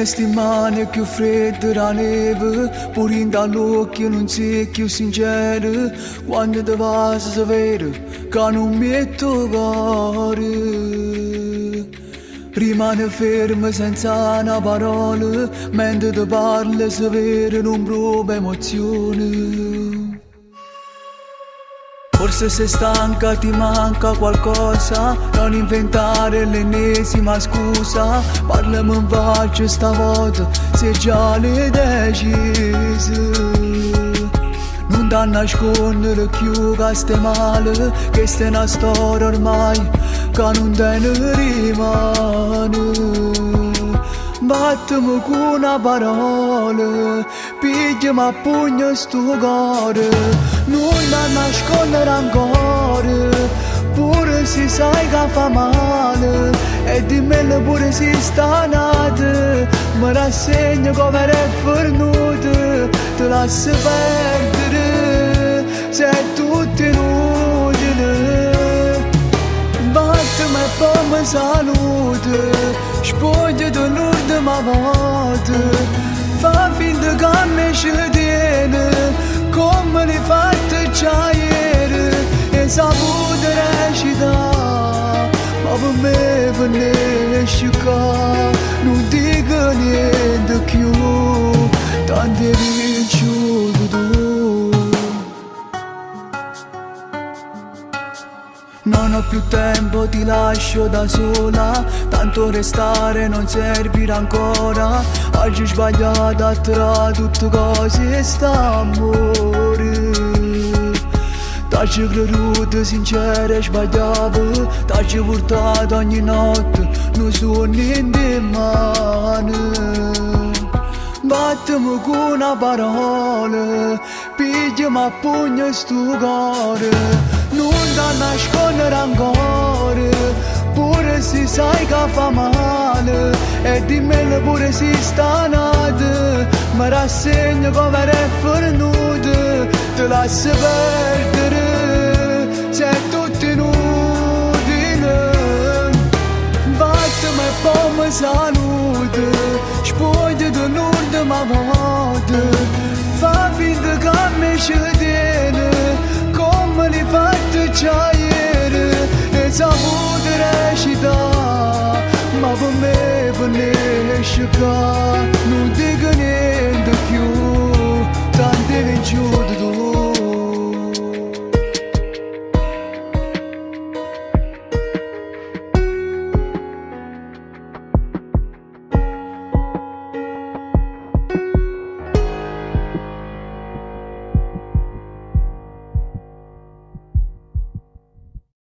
sti mani più fredde la neve, purindo all'occhio non sei più sincero, quando te vai si vede che non metto cuore. Rimane fermo senza una parola, mentre ti parli si vede non proprio emozione. Forse sei stanca, ti manca qualcosa, non inventare l'ennesima scusa. Parlami in pace stavolta, se già l'hai deciso. Non da nascondere più che stai male, che stai una storia ormai che non te ne rimane. Battimi con una parola, pigliami a pugno sto cuore, non da nascondere ancora, pure se sai che fa male, e dimmelo pure se sta nata, mi rassegno come è fornuta, ti lascio perdere, se è tutto inutile. Battimi e poi mi saluta, spogliati l'ultima volta, fa finta che mi scedene, come l'hai fatto già ieri, e saputo recitare, ma per me finisce qua, non dico niente più, tanto è vinciuto tu. Non ho più tempo, ti lascio da sola, tanto restare non servirà ancora. Oggi ho sbagliato a tra tutte cose sta amore. T'ho creduto sincero e sbagliavo, t'ho portato ogni notte, non so niente in mano. Battimi con una parola, pigliami a pugno sto cuore, non da nascondere ancora, pure se sai che fa male, e dimmelo pure se sta nata, mi rassegno come è fornuta, ti lascio perdere, se è tutto inutile. Battimi e poi mi saluta, spogliati l'ultima volta, fa finta che mi scedene, come l'hai fatto già ieri, e saputo recitare, ma per me finisce qua.